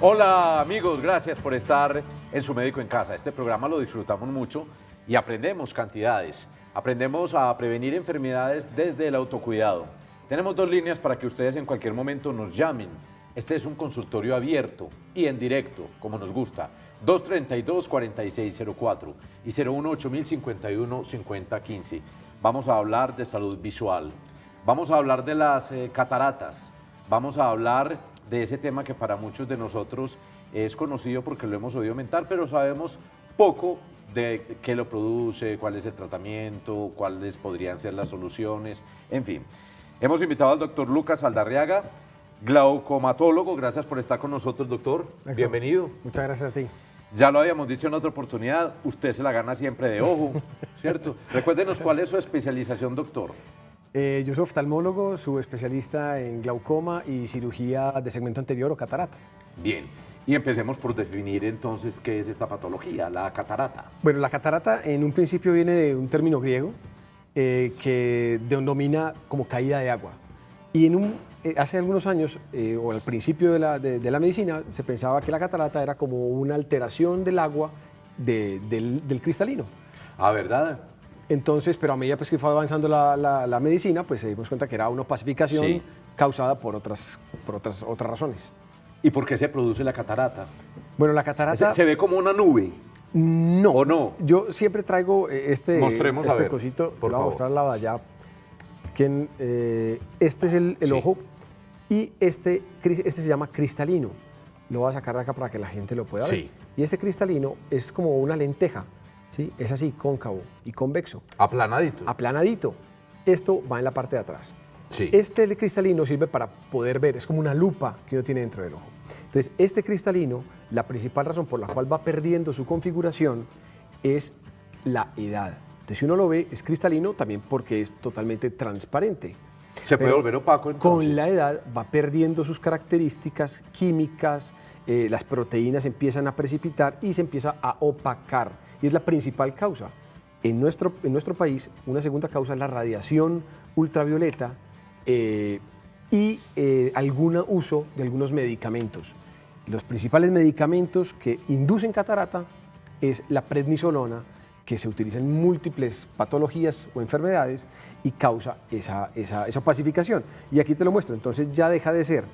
Hola amigos, gracias por estar en Su Médico en Casa. Este programa lo disfrutamos mucho y aprendemos cantidades. Aprendemos a prevenir enfermedades desde el autocuidado. Tenemos dos líneas para que ustedes en cualquier momento nos llamen. Este es un consultorio abierto y en directo, como nos gusta. 232-4604 y 018-051-5015. Vamos a hablar de salud visual. Vamos a hablar de las cataratas. Vamos a hablar de ese tema que para muchos de nosotros es conocido porque lo hemos oído mentar, pero sabemos poco de qué lo produce, cuál es el tratamiento, cuáles podrían ser las soluciones, en fin. Hemos invitado al doctor Lucas Aldarriaga, glaucomatólogo. Gracias por estar con nosotros, doctor. Bienvenido. Muchas gracias a ti. Ya lo habíamos dicho en otra oportunidad, usted se la gana siempre de ojo, ¿cierto? Recuérdenos cuál es su especialización, doctor. Yo soy oftalmólogo, subespecialista en glaucoma y cirugía de segmento anterior o catarata. Bien, y empecemos por definir entonces qué es esta patología, la catarata. Bueno, la catarata en un principio viene de un término griego que denomina como caída de agua. Y hace algunos años, o al principio de la medicina, se pensaba que la catarata era como una alteración del agua del cristalino. Ah, ¿verdad? Entonces, pero a medida pues, que fue avanzando la medicina, pues se dimos cuenta que era una opacificación causada por otras razones. ¿Y por qué se produce la catarata? Bueno, la catarata... ¿Se ve como una nube? No. ¿O no? Yo siempre traigo Mostremos, a ver, cosito, por lo voy a mostrar al lado de allá. Este es el ojo y este se llama cristalino. Lo voy a sacar de acá para que la gente lo pueda ver. Sí. Y este cristalino es como una lenteja. ¿Sí? Es así, cóncavo y convexo. Aplanadito. Aplanadito. Esto va en la parte de atrás. Sí. Este cristalino sirve para poder ver, es como una lupa que uno tiene dentro del ojo. Entonces, este cristalino, la principal razón por la cual va perdiendo su configuración es la edad. Entonces, si uno lo ve, es cristalino también porque es totalmente transparente. ¿Se puede volver opaco entonces? Con la edad va perdiendo sus características químicas, las proteínas empiezan a precipitar y se empieza a opacar. Y es la principal causa. En nuestro país, una segunda causa es la radiación ultravioleta y algún uso de algunos medicamentos. Los principales medicamentos que inducen catarata es la prednisolona, que se utiliza en múltiples patologías o enfermedades y causa esa opacificación. Y aquí te lo muestro. Entonces ya deja de ser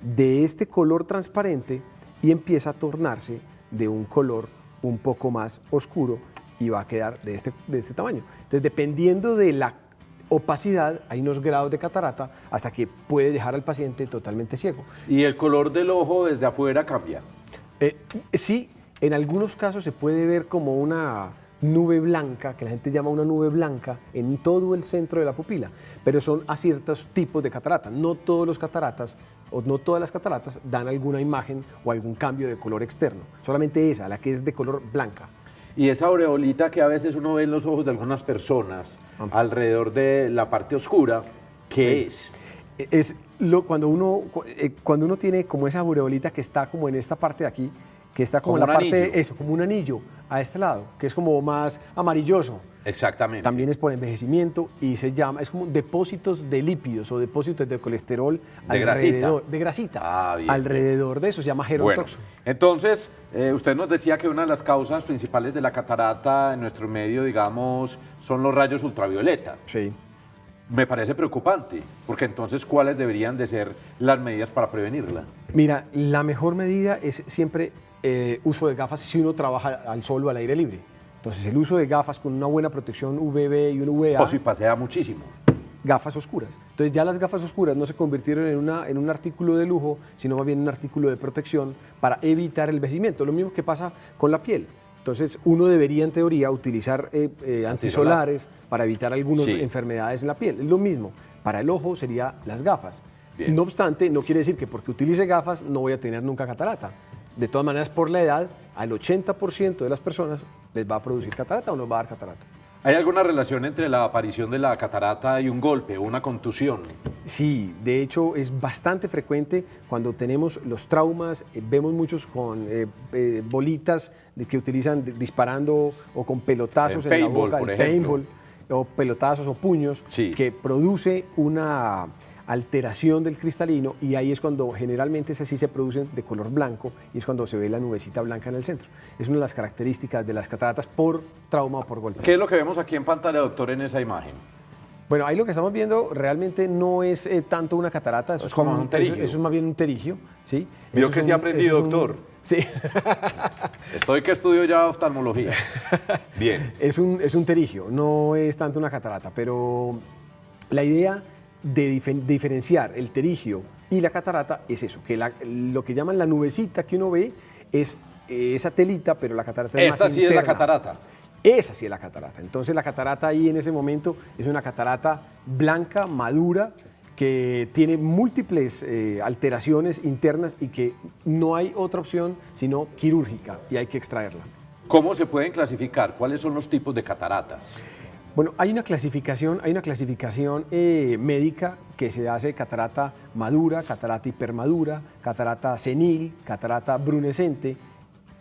de este color transparente y empieza a tornarse de un color un poco más oscuro y va a quedar de este tamaño. Entonces, dependiendo de la opacidad, hay unos grados de catarata hasta que puede dejar al paciente totalmente ciego. ¿Y el color del ojo desde afuera cambia? Sí, en algunos casos se puede ver como una nube blanca, que la gente llama una nube blanca, en todo el centro de la pupila, pero son a ciertos tipos de catarata. No todos los cataratas o no todas las cataratas dan alguna imagen o algún cambio de color externo, solamente esa, la que es de color blanca. Y esa aureolita que a veces uno ve en los ojos de algunas personas alrededor de la parte oscura, ¿qué es? Es cuando uno tiene como esa aureolita que está como en esta parte de aquí, que está como en la parte, como un anillo a este lado, que es como más amarilloso. Exactamente. También es por envejecimiento y es como depósitos de lípidos o depósitos de colesterol de grasita. Alrededor de eso se llama gerontoxo. Bueno, entonces, usted nos decía que una de las causas principales de la catarata en nuestro medio, digamos, son los rayos ultravioleta. Sí. Me parece preocupante, porque entonces, ¿cuáles deberían de ser las medidas para prevenirla? Mira, la mejor medida es siempre uso de gafas si uno trabaja al sol o al aire libre. Entonces, el uso de gafas con una buena protección UVB y un UVA. O si pasea muchísimo. Gafas oscuras. Entonces, ya las gafas oscuras no se convirtieron en un artículo de lujo, sino más bien un artículo de protección para evitar el envejecimiento. Lo mismo que pasa con la piel. Entonces, uno debería, en teoría, utilizar antisolares para evitar algunas enfermedades en la piel. Es lo mismo. Para el ojo sería las gafas. Bien. No obstante, no quiere decir que porque utilice gafas no voy a tener nunca catarata. De todas maneras, por la edad, al 80% de las personas les va a producir catarata o nos va a dar catarata. ¿Hay alguna relación entre la aparición de la catarata y un golpe o una contusión? Sí, de hecho es bastante frecuente cuando tenemos los traumas, vemos muchos con bolitas que utilizan disparando o con pelotazos en la boca, por el ejemplo. paintball, o pelotazos o puños, que produce una alteración del cristalino y ahí es cuando generalmente esas sí se producen de color blanco y es cuando se ve la nubecita blanca en el centro. Es una de las características de las cataratas por trauma o por golpe. ¿Qué es lo que vemos aquí en pantalla, doctor, en esa imagen? Bueno, ahí lo que estamos viendo realmente no es tanto una catarata, eso es como un pterigio. Eso es más bien un pterigio, ¿sí? Vio que sí ha aprendido, doctor. Sí. Estoy que estudio ya oftalmología. Bien. Es un pterigio, no es tanto una catarata, pero la idea de diferenciar el pterigio y la catarata es eso, que lo que llaman la nubecita que uno ve es esa telita, pero la catarata es más Esta sí interna. es la catarata. Esa sí es la catarata. Entonces la catarata ahí en ese momento es una catarata blanca, madura, que tiene múltiples alteraciones internas y que no hay otra opción sino quirúrgica y hay que extraerla. ¿Cómo se pueden clasificar? ¿Cuáles son los tipos de cataratas? Bueno, hay una clasificación médica que se hace catarata madura, catarata hipermadura, catarata senil, catarata brunescente,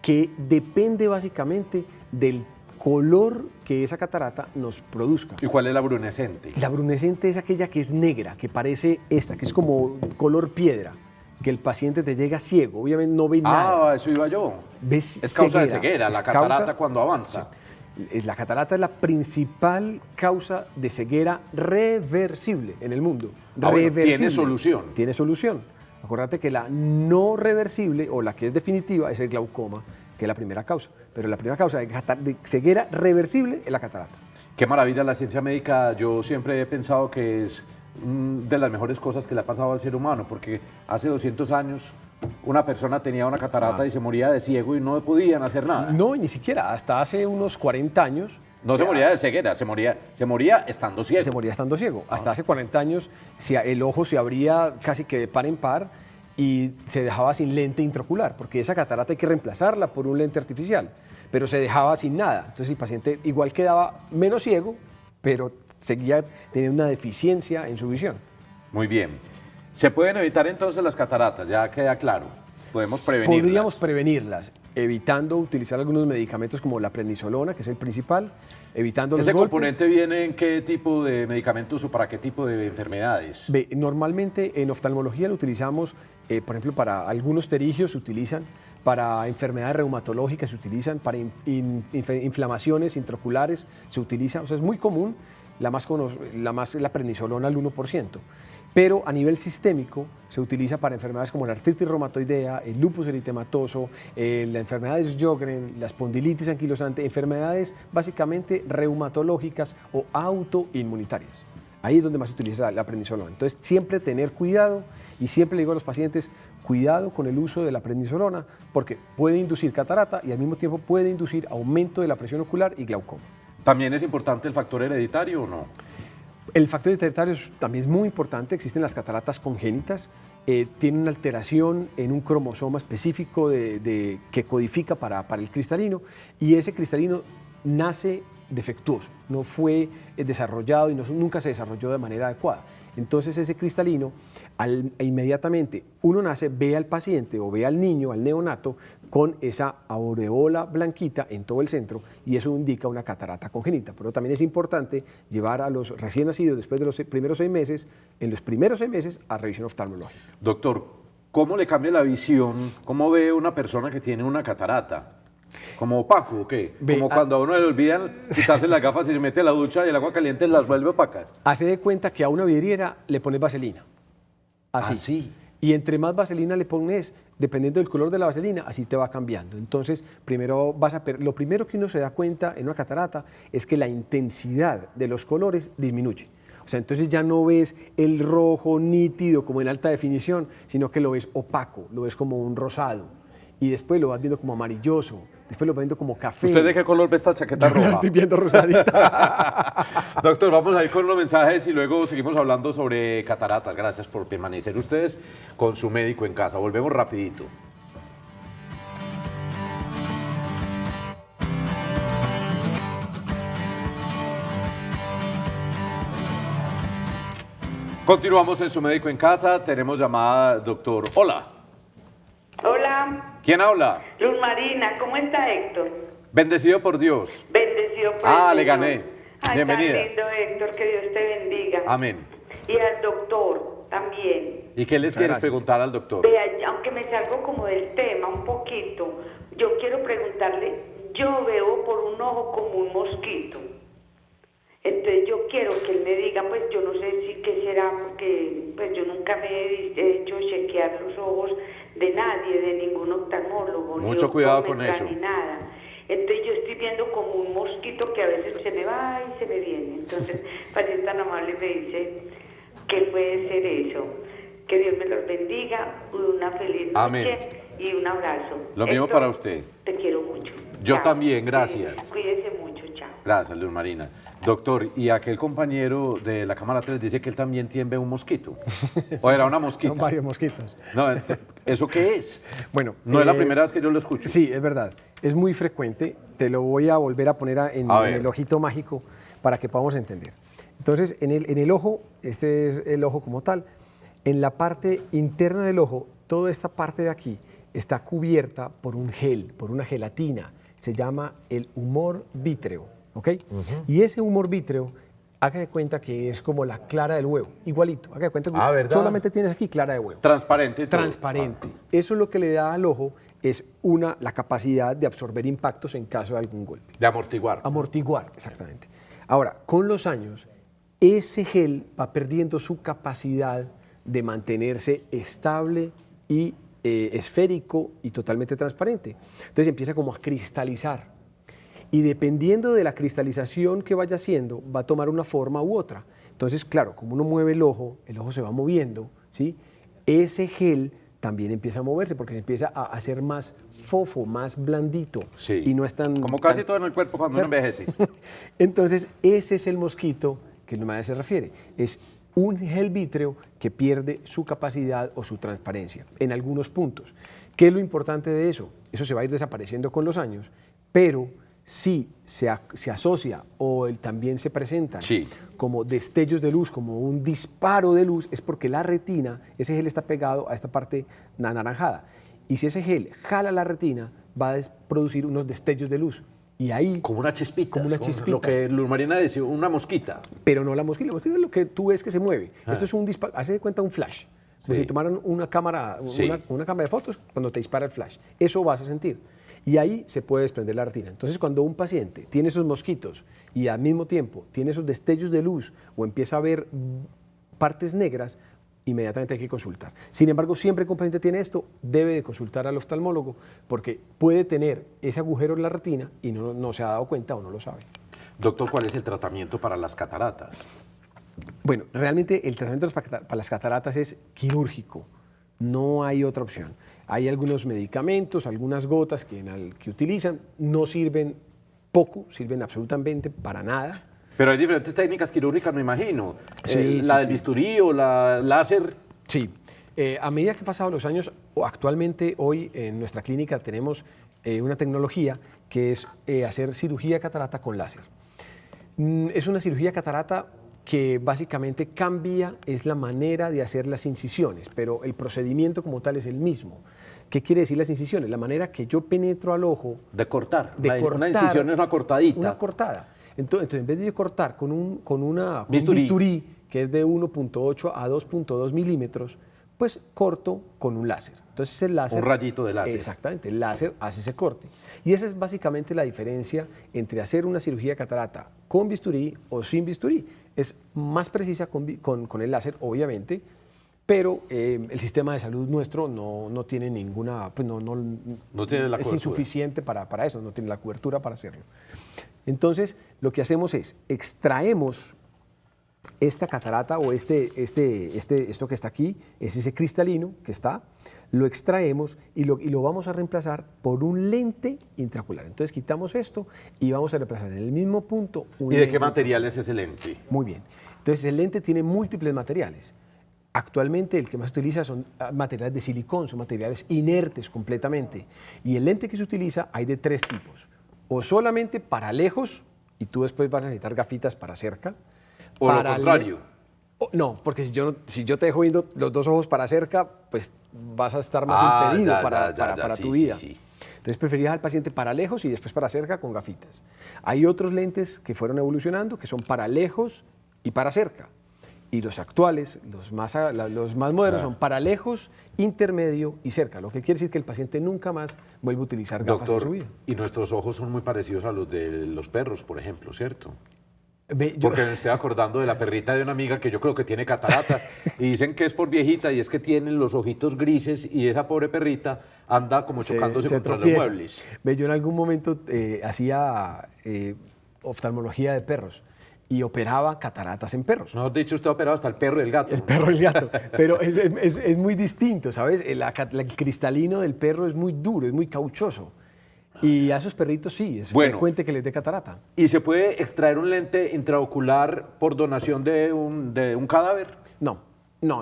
que depende básicamente del color que esa catarata nos produzca. ¿Y cuál es la brunescente? La brunescente es aquella que es negra, que parece esta, que es como color piedra, que el paciente te llega ciego, obviamente no ve nada. Ah, eso iba yo. ¿Ves? Es causa de ceguera, es la catarata causa, cuando avanza. Sí. La catarata es la principal causa de ceguera reversible en el mundo. Bueno, tiene solución. Tiene solución. Acuérdate que la no reversible o la que es definitiva es el glaucoma, que es la primera causa. Pero la primera causa de ceguera reversible es la catarata. Qué maravilla la ciencia médica. Yo siempre he pensado que es de las mejores cosas que le ha pasado al ser humano, porque hace 200 años una persona tenía una catarata y se moría de ciego y no podían hacer nada. No, ni siquiera. Hasta hace unos 40 años... No se moría de ceguera, se moría estando ciego. Se moría estando ciego. Hasta hace 40 años el ojo se abría casi que de par en par y se dejaba sin lente intraocular, porque esa catarata hay que reemplazarla por un lente artificial, pero se dejaba sin nada. Entonces el paciente igual quedaba menos ciego, pero seguía teniendo una deficiencia en su visión. Muy bien. ¿Se pueden evitar entonces las cataratas? Ya queda claro. Podemos prevenirlas. Podríamos prevenirlas, evitando utilizar algunos medicamentos como la prednisolona, que es el principal, evitando los ¿Ese golpes. componente viene en qué tipo de medicamentos o para qué tipo de enfermedades? Normalmente en oftalmología lo utilizamos, por ejemplo, para algunos pterigios se utilizan, para enfermedades reumatológicas se utilizan, para inflamaciones intraoculares se utiliza, o sea, es muy común, la prednisolona al 1%. Pero a nivel sistémico se utiliza para enfermedades como la artritis reumatoidea, el lupus eritematoso, la enfermedad de Sjögren, la espondilitis anquilosante, enfermedades básicamente reumatológicas o autoinmunitarias. Ahí es donde más se utiliza la prednisolona. Entonces, siempre tener cuidado y siempre le digo a los pacientes, cuidado con el uso de la prednisolona porque puede inducir catarata y al mismo tiempo puede inducir aumento de la presión ocular y glaucoma. ¿También es importante el factor hereditario o no? El factor hereditario también es muy importante, existen las cataratas congénitas, tienen una alteración en un cromosoma específico que codifica para el cristalino y ese cristalino nace defectuoso, no fue desarrollado y nunca se desarrolló de manera adecuada. Entonces ese cristalino, inmediatamente uno nace, ve al paciente o ve al niño, al neonato, con esa aureola blanquita en todo el centro y eso indica una catarata congénita. Pero también es importante llevar a los recién nacidos después de los primeros 6 meses, en los primeros 6 meses, a revisión oftalmológica. Doctor, ¿cómo le cambia la visión? ¿Cómo ve una persona que tiene una catarata? ¿Como opaco o qué? Como cuando a uno le olvidan quitarse las gafas y se mete a la ducha y el agua caliente las vuelve opacas. Hace de cuenta que a una vidriera le pones vaselina. Así. ¿Así? Y entre más vaselina le pones, dependiendo del color de la vaselina, así te va cambiando. Entonces, lo primero que uno se da cuenta en una catarata es que la intensidad de los colores disminuye. O sea, entonces ya no ves el rojo nítido como en alta definición, sino que lo ves opaco, lo ves como un rosado. Y después lo vas viendo como amarilloso, después lo vas viendo como café. ¿Usted de qué color ve esta chaqueta roja? La estoy viendo rosadita. Doctor, vamos a ir con los mensajes y luego seguimos hablando sobre cataratas. Gracias por permanecer ustedes con su médico en casa. Volvemos rapidito. Continuamos en su médico en casa. Tenemos llamada, doctor. Hola. Hola. ¿Quién habla? Luz Marina, ¿cómo está Héctor? Bendecido por Dios. Bendecido por Ah, el le Señor. gané. Ay, Bienvenida. tan lindo, Héctor, que Dios te bendiga. Amén. Y al doctor, También. ¿Y qué les quieres gracias. preguntar al doctor? Vea, aunque me salgo como del tema un poquito, yo quiero preguntarle, yo veo por un ojo como un mosquito. Entonces yo quiero que él me diga, pues yo no sé si qué será, porque pues yo nunca me he hecho chequear los ojos de nadie, de ningún oftalmólogo. Mucho ni cuidado con optómetra, eso. Ni nada. Entonces yo estoy viendo como un mosquito que a veces se me va y se me viene. Entonces, para ser tan amable me dice, ¿qué puede ser eso? Que Dios me los bendiga, una feliz noche Amén. y un abrazo. Lo mismo para usted. Te quiero mucho. Yo Chao. también, gracias. Cuídese mucho, chao. Gracias, Luz Marina. Doctor, y aquel compañero de la Cámara 3 dice que él también tiene un mosquito. ¿O era una mosquita? Son varios mosquitos. No, ¿eso qué es? Bueno, No es la primera vez que yo lo escucho. Sí, es verdad. Es muy frecuente. Te lo voy a volver a poner en ver. el ojito mágico para que podamos entender. Entonces, en el ojo, este es el ojo como tal. En la parte interna del ojo, toda esta parte de aquí está cubierta por un gel, por una gelatina. Se llama el humor vítreo, ¿ok? Y ese humor vítreo, haga de cuenta que es como la clara del huevo, igualito. Haga de cuenta que ¿verdad? solamente tienes aquí clara de huevo. Transparente. y todo. Transparente. Eso es lo que le da al ojo es la capacidad de absorber impactos en caso de algún golpe. De amortiguar. Amortiguar, exactamente. Ahora, con los años, ese gel va perdiendo su capacidad de mantenerse estable y esférico y totalmente transparente. Entonces empieza como a cristalizar. Y dependiendo de la cristalización que vaya haciendo, va a tomar una forma u otra. Entonces, claro, como uno mueve el ojo se va moviendo, ¿sí? Ese gel también empieza a moverse porque se empieza a hacer más fofo, más blandito. Sí. Y no es tan... Como casi todo en el cuerpo cuando uno envejece. Entonces, ese es el mosquito que el se refiere. Es un gel vítreo que pierde su capacidad o su transparencia en algunos puntos. ¿Qué es lo importante de eso? Eso se va a ir desapareciendo con los años, pero si se asocia o también se presenta Sí. como destellos de luz, como un disparo de luz, es porque la retina, ese gel está pegado a esta parte anaranjada. Y si ese gel jala la retina, va a producir unos destellos de luz. Y ahí... Como una chispita. Como una chispita. Lo que Luz Marina decía, una mosquita. Pero no la mosquita es lo que tú ves que se mueve. Esto es un disparo, hace de cuenta un flash. Como Sí. si tomaran una cámara, Sí. una cámara de fotos cuando te dispara el flash. Eso vas a sentir. Y ahí se puede desprender la retina. Entonces, cuando un paciente tiene esos mosquitos y al mismo tiempo tiene esos destellos de luz o empieza a ver partes negras, inmediatamente hay que consultar. Sin embargo, siempre que un paciente tiene esto, debe de consultar al oftalmólogo porque puede tener ese agujero en la retina y no se ha dado cuenta o no lo sabe. Doctor, ¿cuál es el tratamiento para las cataratas? Bueno, realmente el tratamiento para las cataratas es quirúrgico, no hay otra opción. Hay algunos medicamentos, algunas gotas que utilizan, no sirven poco, sirven absolutamente para nada. Pero hay diferentes técnicas quirúrgicas, me imagino. Sí, la sí, del sí. bisturí o la láser. Sí, a medida que han pasado los años, actualmente hoy en nuestra clínica tenemos una tecnología que es hacer cirugía de catarata con láser. Es una cirugía de catarata que básicamente cambia, es la manera de hacer las incisiones, pero el procedimiento como tal es el mismo. ¿Qué quiere decir las incisiones? La manera que yo penetro al ojo. De cortar. De cortar. Una incisión es una cortadita. Una cortada. Entonces, en vez de yo cortar con un Bisturí. bisturí, que es de 1.8 a 2.2 milímetros, pues corto con un láser. Entonces el láser... Un rayito de láser. Exactamente, el láser hace ese corte. Y esa es básicamente la diferencia entre hacer una cirugía de catarata con bisturí o sin bisturí. Es más precisa con el láser, obviamente, pero el sistema de salud nuestro no tiene ninguna... Pues No tiene la es cobertura. insuficiente para eso, no tiene la cobertura para hacerlo. Entonces, lo que hacemos es extraemos esta catarata o esto que está aquí, es ese cristalino que está, lo extraemos y lo vamos a reemplazar por un lente intraocular. Entonces quitamos esto y vamos a reemplazar en el mismo punto un ¿Y de lente qué material es ese lente? Muy bien. Entonces el lente tiene múltiples materiales. Actualmente el que más se utiliza son materiales de silicón, son materiales inertes completamente. Y el lente que se utiliza hay de tres tipos. O solamente para lejos, y tú después vas a necesitar gafitas para cerca. O lo para contrario. No, porque si yo te dejo viendo los dos ojos para cerca, pues vas a estar más impedido para sí, tu vida. sí, sí. Entonces preferías al paciente para lejos y después para cerca con gafitas. Hay otros lentes que fueron evolucionando que son para lejos y para cerca. Y los actuales, los más modernos, son para lejos, intermedio y cerca, lo que quiere decir que el paciente nunca más vuelve a utilizar gafas en su vida. Y nuestros ojos son muy parecidos a los de los perros, por ejemplo, ¿cierto? Ve, Porque me estoy acordando de la perrita de una amiga que yo creo que tiene catarata y dicen que es por viejita y es que tiene los ojitos grises y esa pobre perrita anda como chocándose contra los muebles. Ve, yo en algún momento hacía oftalmología de perros y operaba cataratas en perros. No, de hecho usted ha operado hasta el perro y el gato. El perro y el gato, pero es muy distinto, ¿sabes? El cristalino del perro es muy duro, es muy cauchoso. Y a esos perritos sí, es frecuente que les dé catarata. ¿Y se puede extraer un lente intraocular por donación de un cadáver? No.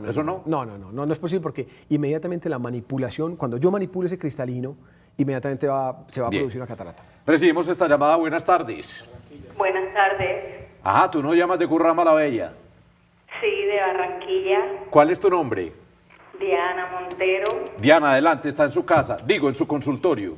¿Eso no? No es posible porque inmediatamente la manipulación, cuando yo manipulo ese cristalino, inmediatamente se va a producir una catarata. Recibimos esta llamada. Buenas tardes. Buenas tardes. Ajá, tú no llamas de Currama la Bella. Sí, de Barranquilla. ¿Cuál es tu nombre? Diana Montero. Diana, adelante, está en su casa, digo, en su consultorio.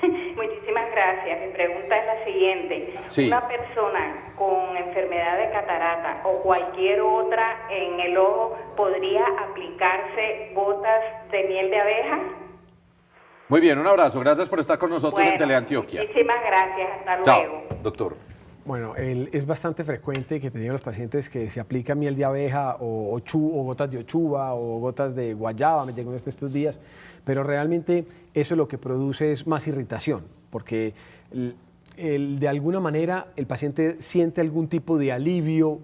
Muchísimas gracias. Mi pregunta es la siguiente. Sí. ¿Una persona con enfermedad de catarata o cualquier otra en el ojo podría aplicarse gotas de miel de abeja? Muy bien, un abrazo. Gracias por estar con nosotros en Teleantioquia. Muchísimas gracias. Hasta Chao, luego. doctor. Bueno, es bastante frecuente que te digan los pacientes que se aplica miel de abeja o gotas de ochuva o gotas de guayaba, me llegó estos días, pero realmente eso lo que produce es más irritación, porque de alguna manera el paciente siente algún tipo de alivio,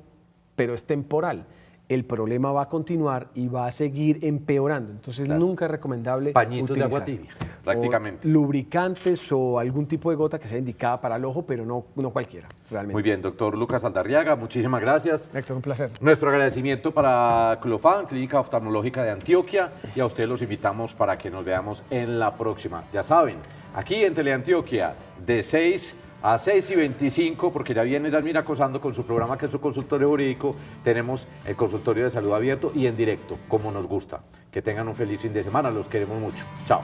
pero es temporal. El problema va a continuar y va a seguir empeorando. Entonces, nunca es recomendable pañitos utilizar de agua tibia, prácticamente. O lubricantes o algún tipo de gota que sea indicada para el ojo, pero no cualquiera, realmente. Muy bien, doctor Lucas Aldarriaga, muchísimas gracias. Héctor, un placer. Nuestro agradecimiento para Clofan, Clínica Oftalmológica de Antioquia, y a ustedes los invitamos para que nos veamos en la próxima. Ya saben, aquí en Teleantioquia, de 6 a 6:25, porque ya viene Yasmina acosando con su programa que es su consultorio jurídico, tenemos el consultorio de salud abierto y en directo, como nos gusta. Que tengan un feliz fin de semana, los queremos mucho. Chao.